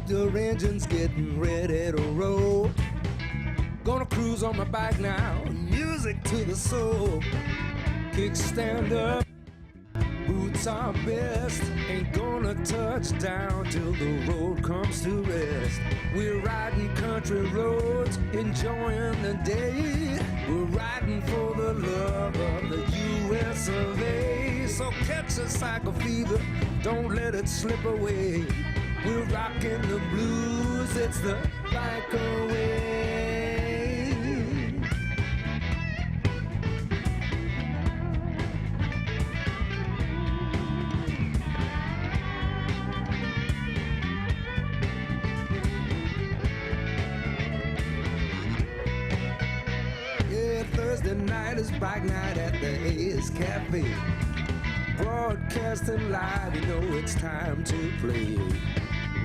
tractor engine's getting ready to roll. Gonna cruise on my bike now, music to the soul. Kickstand up, boots are best. Ain't gonna touch down till the road comes to rest. We're riding country roads, enjoying the day. We're riding for the love of the US of A. So catch a cycle fever, don't let it slip away. We're rocking the blues, it's the bike away. Thursday night is bike night at the Ace Cafe. Broadcasting live, you know it's time to play.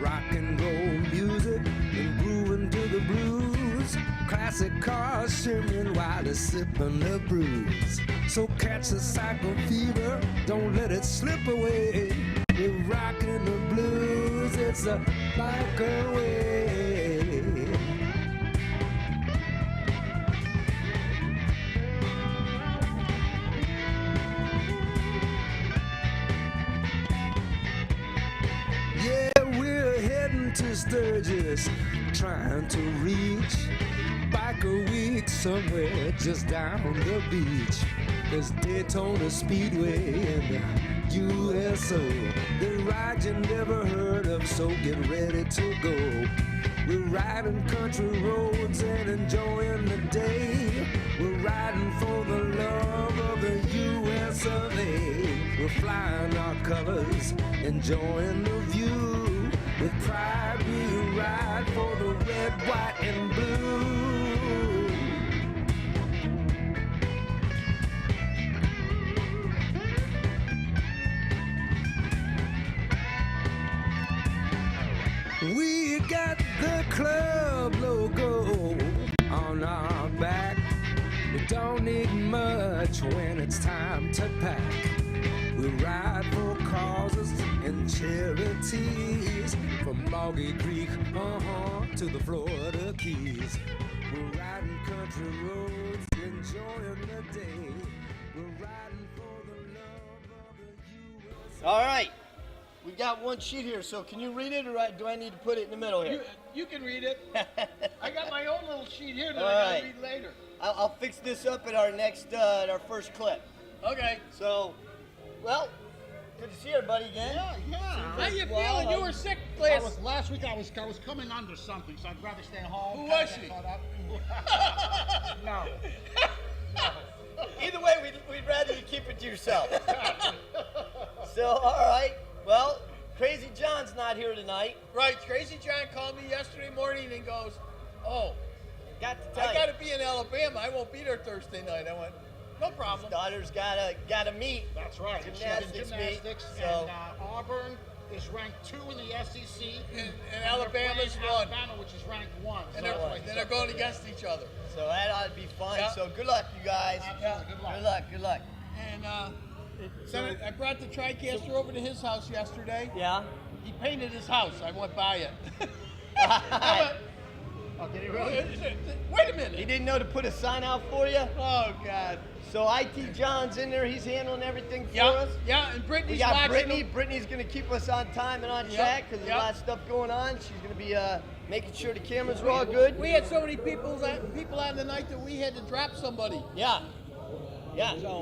Rock and roll music and grooving to the blues. Classic cars shimmering while they're sipping the brews. So catch the cycle fever, don't let it slip away. We're rocking the blues, it's a bike away. To Sturgis, trying to reach Biker Week somewhere just down the beach. There's Daytona Speedway in the USO, the ride you never heard of, so get ready to go. We're riding country roads and enjoying the day. We're riding for the love of the US of A. We're flying our colors, enjoying the view. With pride we ride for the red, white, and blue. We got the club logo on our back. We don't need much when it's time to pack. We ride for causes and charities, from Boggy Creek to the Florida Keys. We're riding country roads, enjoying the day. We're riding for the love of the U.S. All right, we got one sheet here, so can you read it, or do I need to put it in the middle here? You can read it. I got my own little sheet here that All I right. gotta read later. I'll fix this up at our next, our first clip. Okay. So, well, good to see everybody again. Yeah. How you feeling? You were sick Last week I was coming under something, so I'd rather stay home. Who was she? No. Either way, we'd rather you keep it to yourself. So, all right. Well, Crazy John's not here tonight. Right. Crazy John called me yesterday morning and goes, "Oh, Got to tell I you. gotta be in Alabama. I won't be there Thursday night." I went, "No problem." His daughter's gotta meet. That's right. Gymnastics meet. So. And Auburn is ranked 2 in the SEC. And Alabama's they're one. playing Alabama, which is ranked 1. And they're going against each other. So that ought to be fun. Yeah. So good luck, you guys. Absolutely. Good luck. And so I brought the TriCaster over to his house yesterday. Yeah. He painted his house. I went by it. Oh, did he really? Wait a minute. He didn't know to put a sign out for you. Oh, God. So IT John's in there. He's handling everything for Yeah, us. yeah, and We Brittany's got watching Brittany. them. Brittany's going to keep us on time and on track because there's a lot of stuff going on. She's going to be making sure the cameras are all good. We had so many people on the night that we had to drop somebody. Yeah,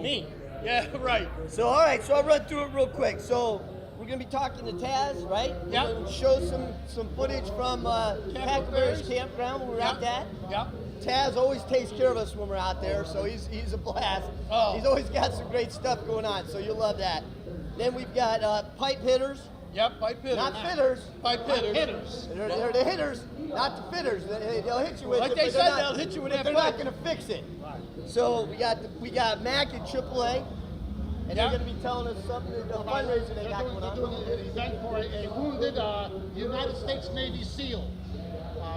me. Yeah, right. So, all right, so I'll run through it real quick. So, we're going to be talking to Taz, right? Yep. We're going to show some footage from Cacklebery's Campground when we were out there. Yep. Taz always takes care of us when we're out there, so he's a blast. Oh. He's always got some great stuff going on, so you'll love that. Then we've got pipe hitters. Yep, pipe hitters. Not fitters. Pipe hitters. They're the hitters, not the fitters. They'll hit you with Like it, they but they're said, not- they'll hit you with but that they're not pipe. going to fix it. So we got Mack and AAA, and they're going to be telling us something, the fundraiser they got going They're on. doing an event for a wounded United States Navy SEAL.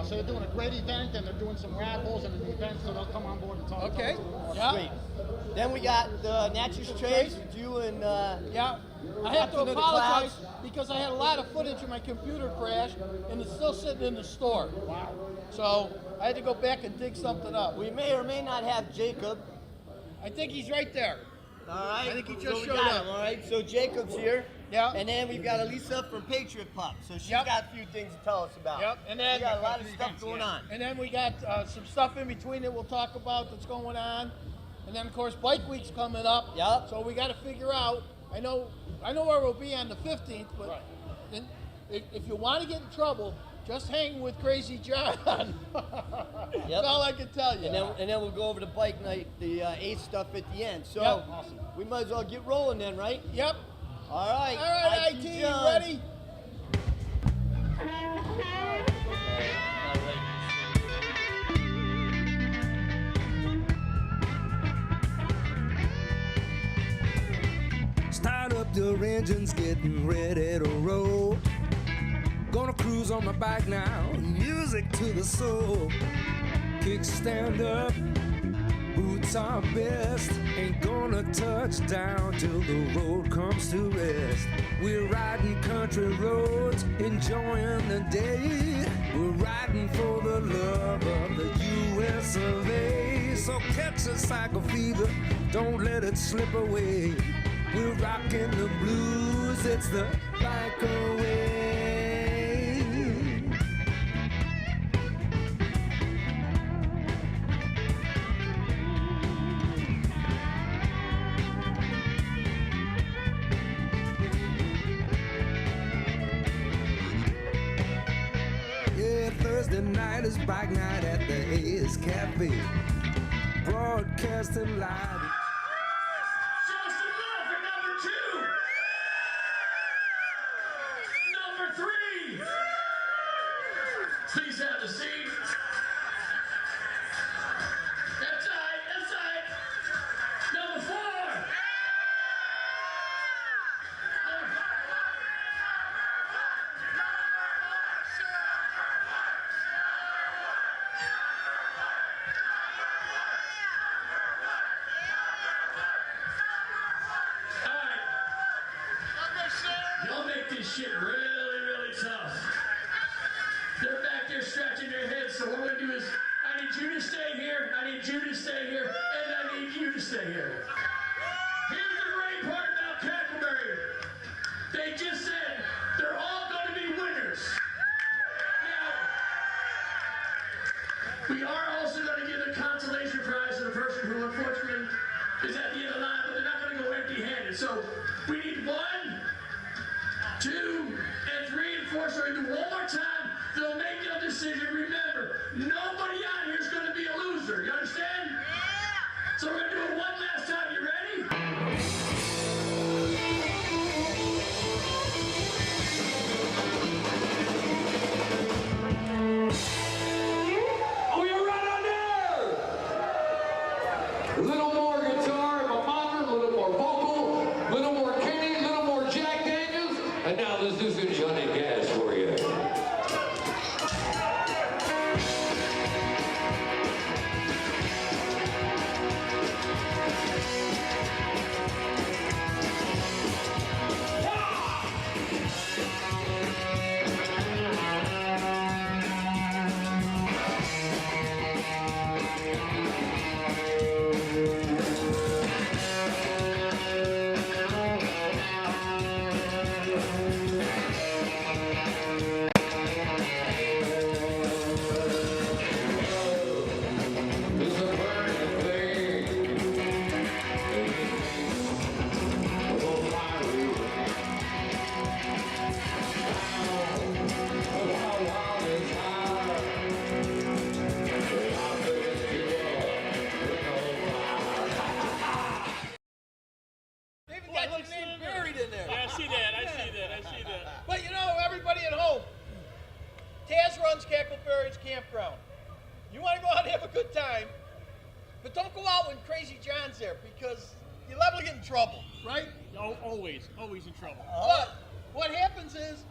So they're doing a great event, and they're doing some raffles and an event, so they'll come on board and talk. Okay. To us. Yeah. Sweet. Then we got the Natchez Trace with you and Yeah. I have to Into the apologize clouds. because I had a lot of footage of my computer crash, and it's still sitting in the store. Wow. So I had to go back and dig something up. We may or may not have Jacob. I think he's right there. All right. I think he just so we showed got up. him, all right. So Jacob's here. Yeah. And then we've got Elisa from Patriot Pup. So she's Yep. got a few things to tell us about. Yep. And then we got a lot of stuff going on. And then we got some stuff in between that we'll talk about that's going on. And then of course Bike Week's coming up. Yep. So we got to figure out. I know where we'll be on the 15th, but Right. then if you want to get in trouble, just hang with Crazy John. That's all I can tell you. And then we'll go over to bike night, the Ace stuff at the end. So Yep. Awesome. we might as well get rolling then, right? Yep. All right. All right, IT IT, John. ready? Start up your engines, getting ready to roll. Gonna cruise on my bike now, music to the soul. Kickstand up, boots are best. Ain't gonna touch down till the road comes to rest. We're riding country roads, enjoying the day. We're riding for the love of the US of A. So catch a cycle fever, don't let it slip away. We're rocking the blues, it's the bike away. Yeah, Thursday night is bike night at the Ace Cafe. Broadcasting live. Show some love for number 2. Number 3. Please have a seat. That's right, that's right. Number 4. Y'all make this shit really, really tough. They're back there scratching their heads, so what we're gonna do is, I need you to stay here, I need you to stay here, and I need you to stay here. Here's the great part about Cacklebery. They just said they're all gonna be winners. Now, we are also gonna give a consolation prize to the person who unfortunately is at the end of the line, but they're not gonna go empty-handed. So we need 1, 2, and 3, and 4. So we do one more time. They'll make their decision. Remember, nobody out here is going to be a loser. You understand? Yeah. So we're going to do it one last time. You ready? Are we right on there? A little more guitar in my monitor, a little more vocal, a little more Kenny, a little more Jack Daniels, and now let's do some Johnny Gas for you. It's a burning thing. Oh, fiery. Oh, how wild is high. I lift you up with no fire. They even got your name buried in there. Yeah, I see that. But you know, everybody at home, Taz runs Cacklebery's Campground. You want to go out and have a good time, but don't go out when Crazy John's there because you're liable to get in trouble, right? Always in trouble. But what happens is,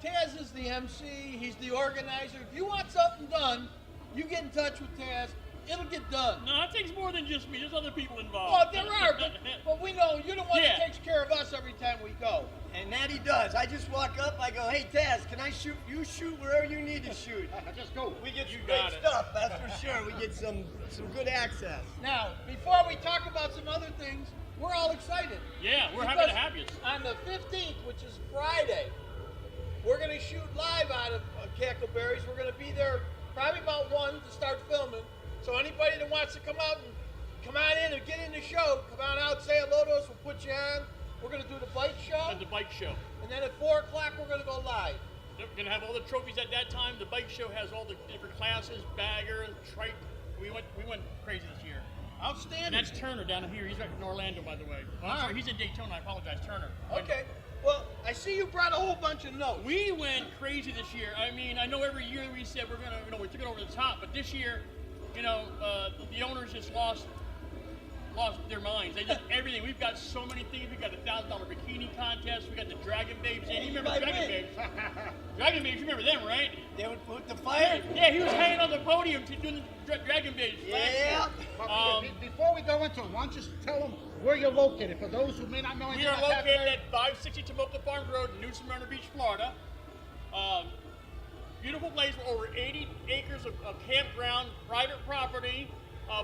Taz is the MC, he's the organizer. If you want something done, you get in touch with Taz. it'll get done. No, it takes more than just me. There's other people Well, involved. there are, but we know you're the one Yeah. that takes care of us every time we go. And that he does. I just walk up, I go, hey Taz, can I shoot? You shoot wherever you need to shoot. Just go. We get You some got great it. stuff, that's for sure. We get some good access. Now, before we talk about some other things, we're all excited. Yeah, we're happy to Because have you. On the 15th, which is Friday, we're going to shoot live out of Cackleberry's. We're going to be there probably about 1 to start filming. So anybody that wants to come out and come on in and get in the show, come on out, say hello to us, we'll put you on. We're going to do the bike show. At the bike show. And then at 4 o'clock, we're going to go live. We're going to have all the trophies at that time. The bike show has all the different classes, bagger, tripe. We went crazy this year. And Outstanding. that's Turner down here. He's right in Orlando, by the way. Oh, I'm sorry, he's in Daytona. I apologize, Turner. Okay. Well, I see you brought a whole bunch of notes. We went crazy this year. I mean, I know every year we said we're took it over the top, but this year, the owners just lost their minds. They did everything. We've got so many things. We've got the $1,000 bikini contest. We got the Dragon Babes in. You remember Dragon Babes? Dragon Babes, you remember them, right? They would put the fire. Yeah, he was hanging on the podium doing the Dragon Babes. Yeah. Before we go into it, why don't you just tell them where you're located for those who may not know anything We are about located Cackleberry? at 560 Tomoka Farms Road in New Smyrna Beach, Florida. Beautiful place with over 80 acres of campground, private property.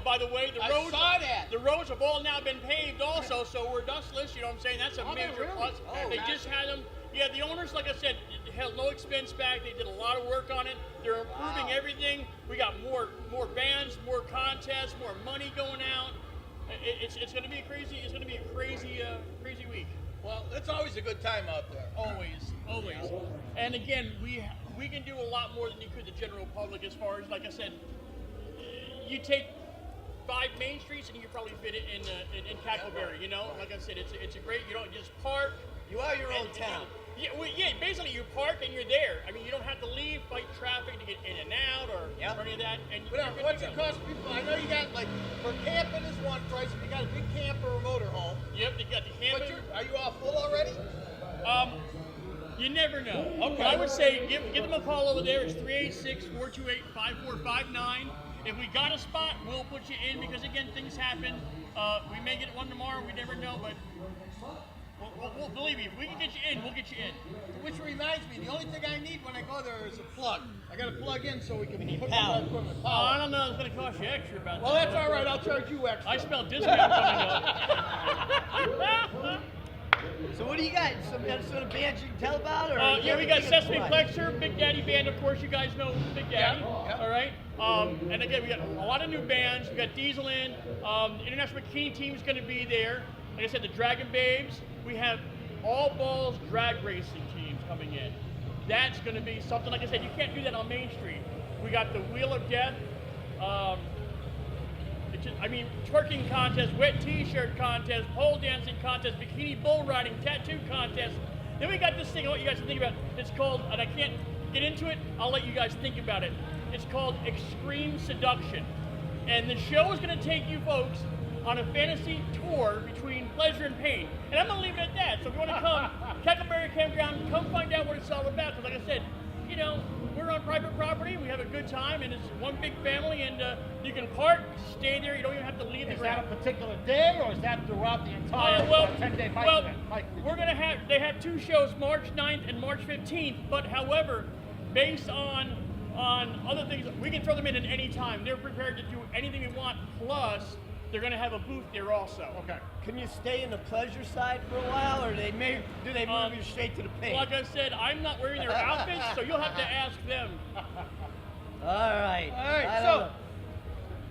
By the way, I saw that. the roads have all now been paved also, so we're dustless, you know what I'm saying? That's a Oh, major really? plus. Oh, They just had them. Yeah, the owners, like I said, held no expense back. They did a lot of work on it. They're improving everything. We got more bands, more contests, more money going out. It's going to be a crazy week. Well, it's always a good time out there. Always. And again, we can do a lot more than you could the general public as far as, like I said, you take 5 main streets and you can probably fit it in Cackleberry, Like I said, it's a great, you don't just park. You are your own town. Yeah, basically you park and you're there. I mean, you don't have to leave, fight traffic to get in and out or any of that. And you're good What's to it go. cost people? I know you got, like, for camping is one price. If you got a big camper or motorhome. Yep, they got the But camping. are you all full already? You never know. Okay. I would say give them a call over there. It's 386-428-5459. If we got a spot, we'll put you in because, again, things happen. We may get one tomorrow. We never know, but we'll believe me. If we can get you in, we'll get you in. Which reminds me, the only thing I need when I go there is a plug. I got to plug in so we can put power. the equipment. Oh, I don't know. It's going to cost you extra about Well, that. that's all right. I'll charge you extra. I smell discount coming up. So what do you got? Some sort of bands you can tell about? Or Yeah, we got everything Sesame is fun? Plexer, Big Daddy Band, of course, you guys know Big Daddy, all right? And again, we got a lot of new bands. We got Diesel in, the International Bikini Team is going to be there. Like I said, the Dragon Babes. We have All Balls drag racing teams coming in. That's going to be something, like I said, you can't do that on Main Street. We got the Wheel of Death. Twerking contest, wet t-shirt contest, pole dancing contest, bikini bull riding, tattoo contest. Then we got this thing I want you guys to think about. It's called, and I can't get into it, I'll let you guys think about it. It's called Extreme Seduction. And the show is going to take you folks on a fantasy tour between pleasure and pain. And I'm going to leave it at that. So if you want to come, Cacklebery Campground, come find out what it's all about. Because like I said, we're on private property, we have a good time, and it's one big family, and you can park, stay there, you don't even have to leave the Is that ground. a particular day, or is that throughout the entire 10-day bike event? We're going to they have 2 shows, March 9th and March 15th, but however, based on other things, we can throw them in at any time. They're prepared to do anything we want, plus they're going to have a booth there also. Okay. Can you stay in the pleasure side for a while, or do they move you straight to the pain? Like I said, I'm not wearing their outfits, so you'll have to ask them. All right. All right, so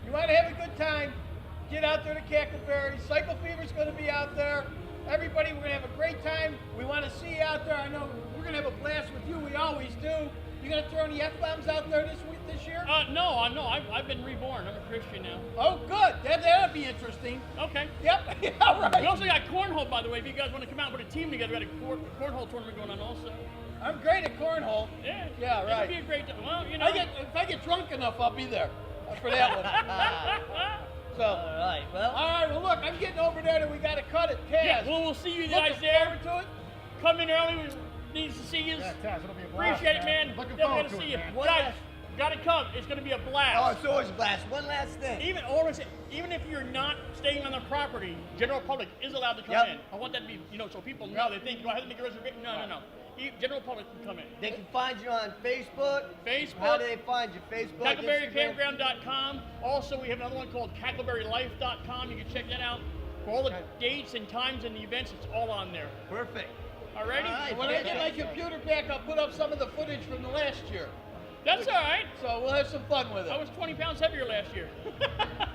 you want to have a good time, get out there to Cackleberry. Cycle Fever's going to be out there. Everybody, we're going to have a great time. We want to see you out there. I know we're going to have a blast with you. We always do. You going to throw any F-bombs out there this year? No. I've been reborn. I'm a Christian now. Oh, good. That'll be interesting. Okay. Yep. All right. We also got cornhole, by the way. If you guys want to come out and put a team together, we got a cornhole tournament going on also. I'm great at cornhole. Yeah. Yeah, right. It'll be a great time. Well, If I get drunk enough, I'll be there for that one. So. All right. Well, look, I'm getting over there and we got to cut it. Taz. Yeah, we'll see you guys there. To it. Come in early. We need to see you. Yeah, Taz, it'll be a blast, Appreciate it, man. Looking Definitely forward gonna to see it, you. man. One Guys, last- Gotta come. It's gonna be a Oh, blast. it's always a blast. One last thing. Even if you're not staying on the property, general public is allowed to come Yep. in. I want that to be, so people know. They think, do I have to make a reservation? No. General public can come in. They can find you on Facebook. Facebook. How do they find you? Facebook. Instagram? CackleberyCampground.com. Also, we have another one called CackleberyLife.com. You can check that out. For all the dates and times and the events, it's all on there. Perfect. Alrighty? All right. When I get my computer back, I'll put up some of the footage from the last year. That's all right. So we'll have some fun with it. I was 20 pounds heavier last year.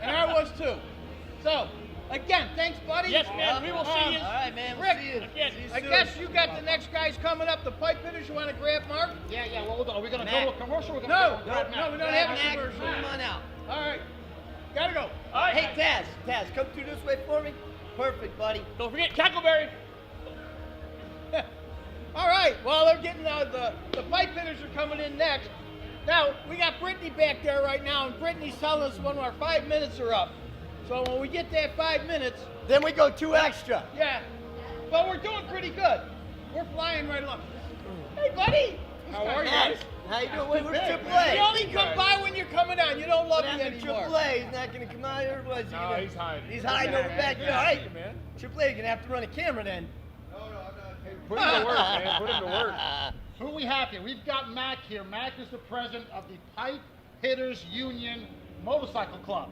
And I was too. So, again, thanks, buddy. Yes, man. We will see you. All right, man. We'll Rick, see you. again, See you I soon. guess you got the next guys coming up, the pipe hitters. You want to grab Mark? Yeah, what we'll do. Are we going to Mack. go to a commercial? Or we're No, gonna go no, we don't Grab have Mack, a commercial. Come on out. All right. Gotta go. All right. Hey, Taz, come through this way for me. Perfect, buddy. Don't forget Cacklebery. All right. Well, they're getting the pipe hitters are coming in next. Now we got Brittany back there right now, and Brittany's telling us when our 5 minutes are up. So when we get that 5 minutes, Then we go 2 extra. yeah. But we're doing pretty good. We're flying right along. Hey, buddy. How are you Matt, guys? how you doing? Where's You AAA? only come by when you're coming on. You don't love What me happened to anymore. AAA? He's not going to come out here. What is he No, gonna... he's hiding. He's hiding over back there. All right. man. AAA, you're going to have to run a camera then. Put him to work, man. Put him to work. Who we have here? We've got Mack here. Mack is the president of the Pipe Hitters Union Motorcycle Club.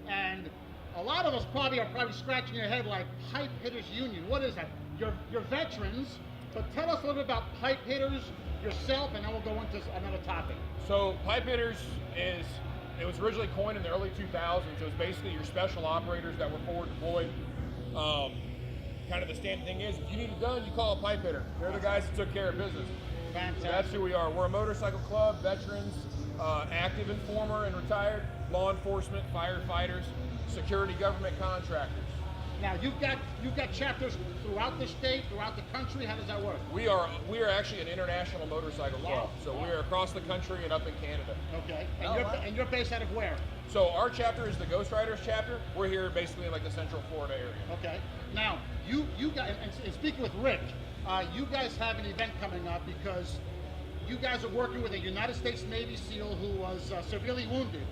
And a lot of us probably are scratching your head like, Pipe Hitters Union, what is that? You're veterans, but tell us a little bit about pipe hitters, yourself, and then we'll go into another topic. So pipe hitters it was originally coined in the early 2000s. It was basically your special operators that were forward deployed. Kind of the standard thing is, if you need it done, you call a pipe hitter. They're the guys that took care of business. Fantastic. So that's who we are. We're a motorcycle club, veterans, active and former and retired, law enforcement, firefighters, security government contractors. Now you've got chapters throughout the state, throughout the country. How does that work? We are actually an international motorcycle club. So we are across the country and up in Canada. Okay. And you're based out of where? So our chapter is the Ghost Riders chapter. We're here basically in like the Central Florida area. Okay. Now you guys, and speaking with Rick, you guys have an event coming up because you guys are working with a United States Navy SEAL who was severely wounded.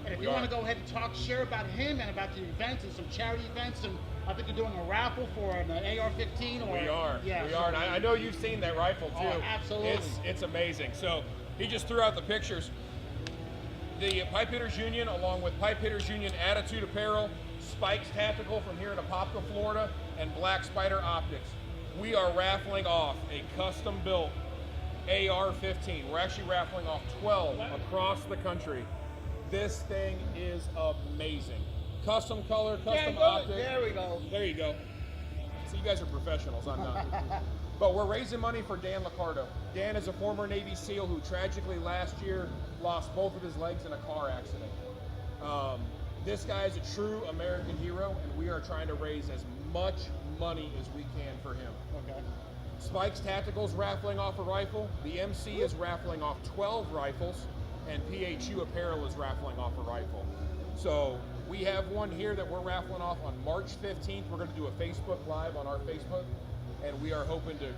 And if you want to go ahead and share about him and about the events and some charity events, and I think you're doing a raffle for an AR-15 or... We are. Yeah, we are. And I know you've seen that rifle too. Oh, absolutely. It's amazing. So he just threw out the pictures. The Pipe Hitters Union, along with Pipe Hitters Union Attitude Apparel, Spikes Tactical from here in Apopka, Florida, and Black Spider Optics, we are raffling off a custom-built AR-15. We're actually raffling off 12 across the country. This thing is amazing. Custom color, custom optic. There we go. There you go. So you guys are professionals, I'm not. But we're raising money for Dan Licardo. Dan is a former Navy SEAL who tragically last year lost both of his legs in a car accident. This guy is a true American hero, and we are trying to raise as much money as we can for him. Okay. Spikes Tactical's raffling off a rifle. The MC is raffling off 12 rifles, and PHU Apparel is raffling off a rifle. So we have one here that we're raffling off on March 15th. We're going to do a Facebook Live on our Facebook, and we are hoping to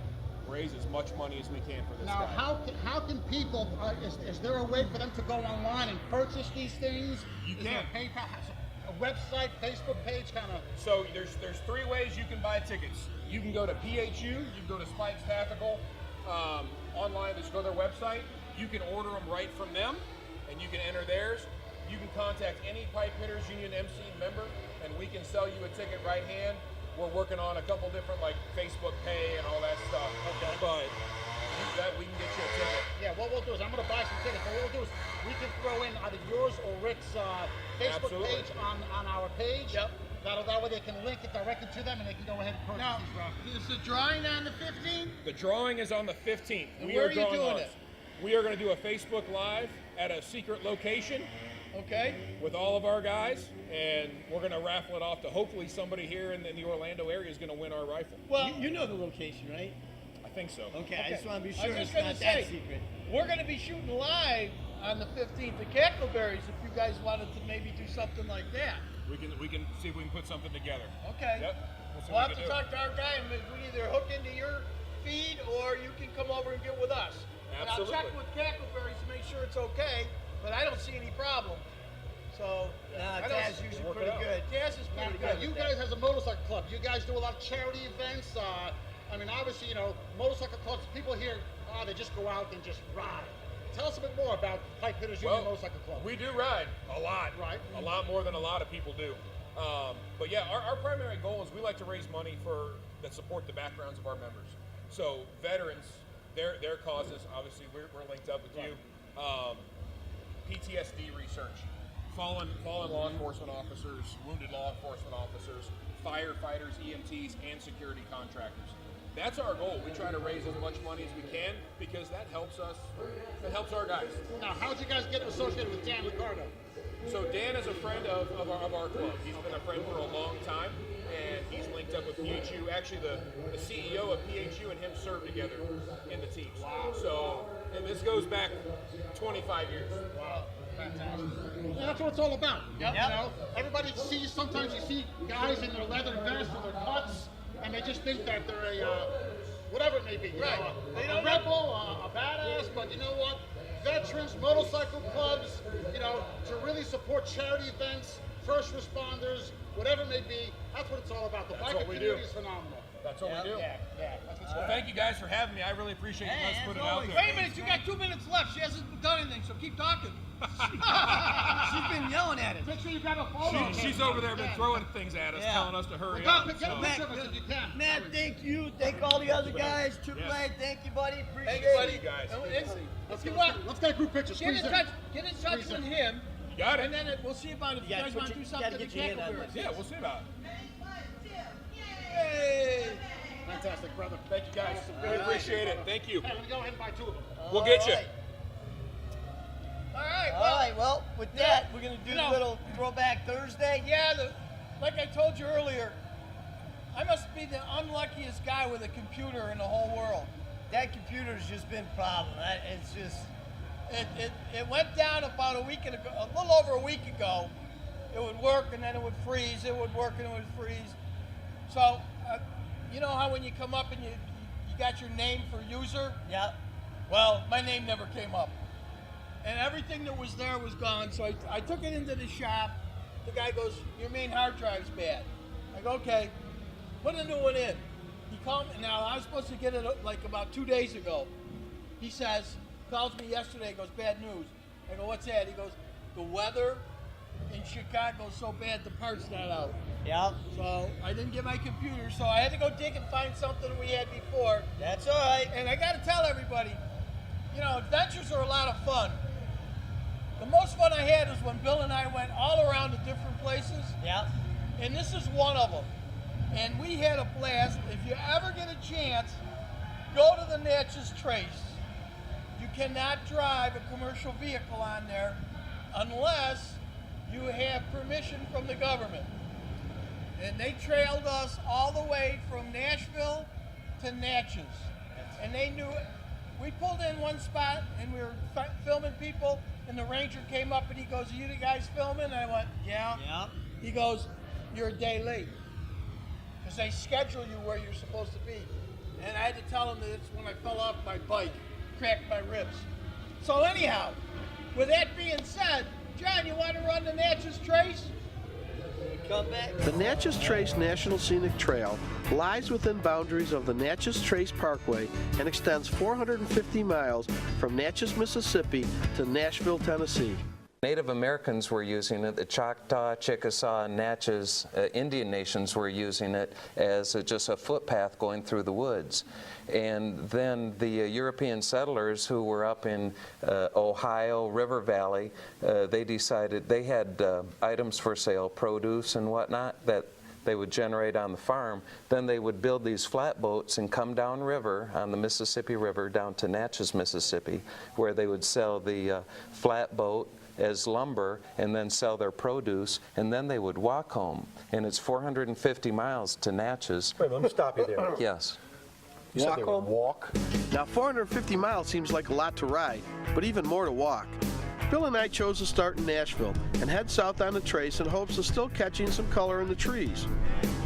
raise as much money as we can for this Now, guy. how can people? Is there a way for them to go online and purchase these things? You Is there can. a PayPal, a website, Facebook page, kind of? So there's 3 ways you can buy tickets. You can go to PHU, you can go to Spikes Tactical, online, just go to their website. You can order them right from them, and you can enter theirs. You can contact any Pipe Hitters Union MC member, and we can sell you a ticket right hand. We're working on a couple different like Facebook Pay and all that stuff. Okay. But we can get you a ticket. Yeah, what we'll do is I'm going to buy some tickets. But what we'll do is we can throw in either yours or Rick's Facebook Absolutely. page on our page. Yep. That way they can link it directly to them and they can go ahead and purchase Now, these raffles. is the drawing on the 15th? The drawing is on the 15th. And where are you drawing doing ours. it? We are going to do a Facebook Live at a secret location Okay. with all of our guys, and we're going to raffle it off to hopefully somebody here in the Orlando area is going to win our rifle. Well, You know the location, right? I think so. Okay, I just want to be I sure was it's just gonna not say, that secret. we're going to be shooting live on the 15th at Cackleberry's if you guys wanted to maybe do something like that. We can see if we can put something together. Okay. Yep. We'll see We'll what have we to can do. talk to our guy and we either hook into your feed or you can come over and get with us. And I'll check Absolutely. with Cackleberry's to make sure it's okay. but I don't see any problem. So Nah, I don't Taz see- usually pretty good. Taz is Now, pretty good. you guys as a motorcycle club, you guys do a lot of charity events. I mean, obviously, you know, motorcycle clubs, people here, they just go out and just ride. Tell us a bit more about Pipe Hitters Union Motorcycle Club. We do ride a lot. Right. A lot more than a lot of people do. But yeah, our primary goal is we like to raise money that support the backgrounds of our members. So veterans, their causes, obviously we're linked up with you. PTSD research, fallen law enforcement officers, wounded law enforcement officers, firefighters, EMTs, and security contractors. That's our goal. We try to raise as much money as we can because that helps us. That helps our guys. Now, how'd you guys get associated with Dan Ricardo? So Dan is a friend of our club. He's been a friend for a long time, and he's linked up with PHU. Actually, the CEO of PHU and him served together in the teams. Wow. So, and this goes back 25 years. Wow. Fantastic. Yeah, that's what it's all about. Yep. You know, everybody sees, sometimes you see guys in their leather vests or their cuts, and they just think that they're whatever it may be. You Right. know, a rebel, a badass, but you know what? Veterans, motorcycle clubs, you know, to really support charity events, first responders, whatever it may be, that's what it's all about. The biker community is phenomenal. That's what we do. Yeah, that's what's Well, thank you guys for having me. I really appreciate you guys putting it out there. Wait a minute, you got 2 minutes left. She hasn't done anything, so keep talking. She's been yelling at us. Make sure you grab a photo. She's over there been throwing things at us, Yeah. telling us to hurry Well, up. get a So. picture of us if you can. Matt, thank you. Thank all the other guys. Triple A, thank you, buddy. Appreciate Thank you, buddy. you guys. Let's get a group picture. Get in Squeeze touch with him, You got it. and then we'll see about if you Yeah, guys want to do gotta something to get your hand on Cacklebery. Yeah, we'll see about it. Hey! Fantastic, brother. Thank you guys. Really appreciate it. Thank you. Hey, let me go ahead and buy 2 of them. We'll get you. All right, All right, well, with that, we're going to do a little Throwback Thursday. Yeah, like I told you earlier, I must be the unluckiest guy with a computer in the whole world. That computer's just been a problem. It's just... It went down about a little over a week ago. It would work and then it would freeze. It would work and it would freeze. So, you know how when you come up and you got your name for user? Yeah. Well, my name never came up. And everything that was there was gone. So I took it into the shop. The guy goes, your main hard drive's bad. I go, okay, put a new one in. He called me. Now, I was supposed to get it like about 2 days ago. He calls me yesterday, goes, bad news. I go, what's that? He goes, the weather in Chicago's so bad the part's not out. Yeah. So I didn't get my computer, so I had to go dig and find something we had before. That's all right. And I got to tell everybody, you know, adventures are a lot of fun. The most fun I had was when Bill and I went all around to different places. Yeah. And this is one of them. And we had a blast. If you ever get a chance, go to the Natchez Trace. You cannot drive a commercial vehicle on there unless you have permission from the government. And they trailed us all the way from Nashville to Natchez. And they knew it. We pulled in one spot and we were filming people, and the ranger came up and he goes, are you the guys filming? And I went, yeah. Yeah. He goes, you're a day late. Because they schedule you where you're supposed to be. And I had to tell him that it's when I fell off my bike, cracked my ribs. So anyhow, with that being said, John, you want to run the Natchez Trace? Come back. The Natchez Trace National Scenic Trail lies within boundaries of the Natchez Trace Parkway and extends 450 miles from Natchez, Mississippi to Nashville, Tennessee. Native Americans were using it, the Choctaw, Chickasaw, and Natchez Indian nations were using it as just a footpath going through the woods. And then the European settlers who were up in Ohio, River Valley, they decided they had items for sale, produce and whatnot, that they would generate on the farm. Then they would build these flatboats and come down river on the Mississippi River down to Natchez, Mississippi, where they would sell the flatboat as lumber and then sell their produce, and then they would walk home. And it's 450 miles to Natchez. Wait, let me stop you there. Yes. You said they would walk? Now 450 miles seems like a lot to ride, but even more to walk. Bill and I chose to start in Nashville and head south on the Trace in hopes of still catching some color in the trees.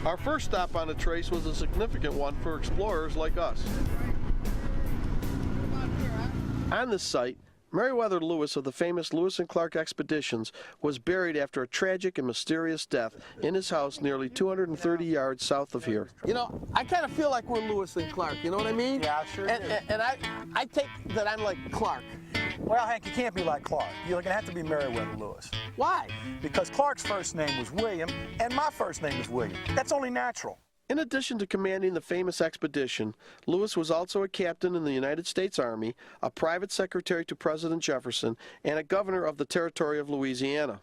Our first stop on the Trace was a significant one for explorers like us. On this site, Meriwether Lewis of the famous Lewis and Clark expeditions was buried after a tragic and mysterious death in his house nearly 230 yards south of here. You know, I kind of feel like we're Lewis and Clark, you know what I mean? Yeah, sure do. And I take that I'm like Clark. Well, Hank, you can't be like Clark. You're going to have to be Meriwether Lewis. Why? Because Clark's first name was William, and my first name is William. That's only natural. In addition to commanding the famous expedition, Lewis was also a captain in the United States Army, a private secretary to President Jefferson, and a governor of the territory of Louisiana.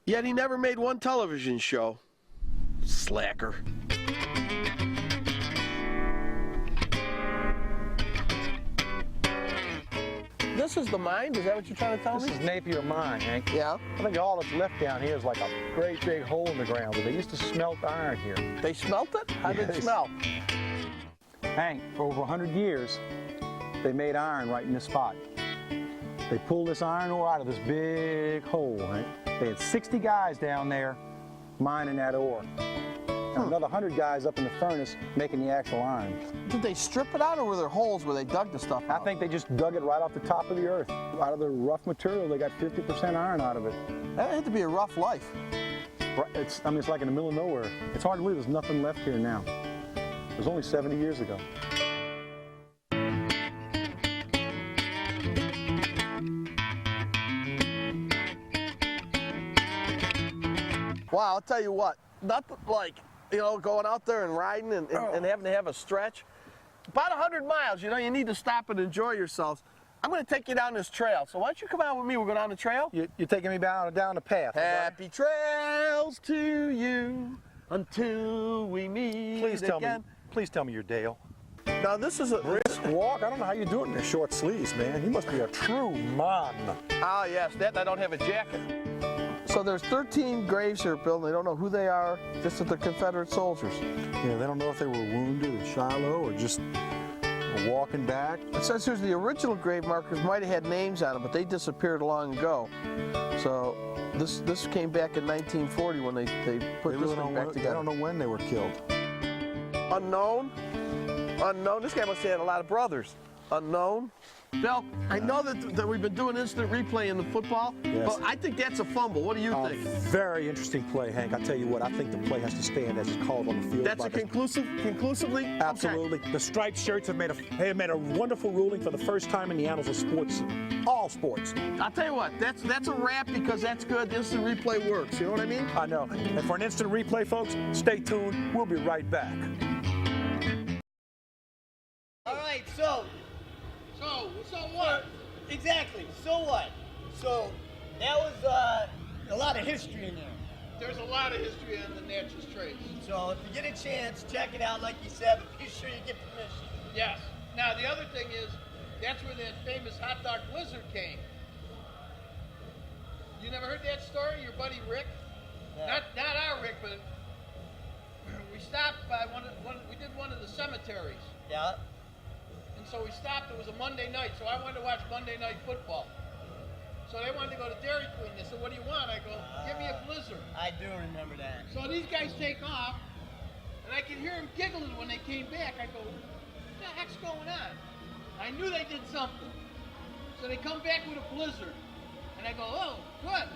Yet he never made one television show. Slacker. This is the mine? Is that what you're trying to tell me? This is Napier Mine, Hank. Yeah. I think all that's left down here is like a great big hole in the ground, but they used to smelt iron here. They smelt it? How did it Yes. smell? Hank, for over 100 years, they made iron right in this spot. They pulled this iron ore out of this big hole, Hank. They had 60 guys down there mining that ore. And another 100 guys up in the furnace making the actual iron. Did they strip it out, or were there holes where they dug the stuff out? I think they just dug it right off the top of the earth. Out of the rough material, they got 50% iron out of it. That had to be a rough life. It's like in the middle of nowhere. It's hard to believe there's nothing left here now. It was only 70 years ago. Wow, I'll tell you what, nothing like, you know, going out there and riding and having to have a stretch. About 100 miles, you know, you need to stop and enjoy yourselves. I'm going to take you down this trail, so why don't you come out with me? We'll go down the trail. You're taking me down the path. Happy trails to you until we meet again. Please tell me you're Dale. Now this is a brisk walk. I don't know how you do it in the short sleeves, man. You must be a true man. Ah, yes, that and I don't have a jacket. So there's 13 graves here, Bill, and they don't know who they are, just that they're Confederate soldiers. Yeah, they don't know if they were wounded in Shiloh or just walking back. It says here's the original grave markers might have had names on them, but they disappeared long ago. So this came back in 1940 when they put this one back together. I don't know when they were killed. Unknown? Unknown? This guy must have had a lot of brothers. Unknown? Bill, I know that we've been doing instant replay in the football, yes, but I think that's a fumble. What do you think? Very interesting play, Hank. I tell you what, I think the play has to stand as it's called on the field. That's conclusively? Absolutely. Okay. The striped shirts have made a wonderful ruling for the first time in the annals of sports, all sports. I'll tell you what, that's a wrap because that's good. Instant replay works. You know what I mean? I know. And for an instant replay, folks, stay tuned. We'll be right back. All right, so what? Exactly. So what? So that was a lot of history in there. There's a lot of history on the Natchez Trace. So if you get a chance, check it out, like you said, but be sure you get permission. Yes. Now the other thing is, that's where that famous hot dog blizzard came. You never heard that story? Your buddy Rick? Yeah. Not our Rick, but we stopped by we did one of the cemeteries. Yeah. So we stopped, it was a Monday night, so I wanted to watch Monday Night Football. So they wanted to go to Dairy Queen. They said, what do you want? I go, give me a blizzard. I do remember that. So these guys take off, and I could hear them giggling when they came back. I go, what the heck's going on? I knew they did something. So they come back with a blizzard. And I go, oh, good.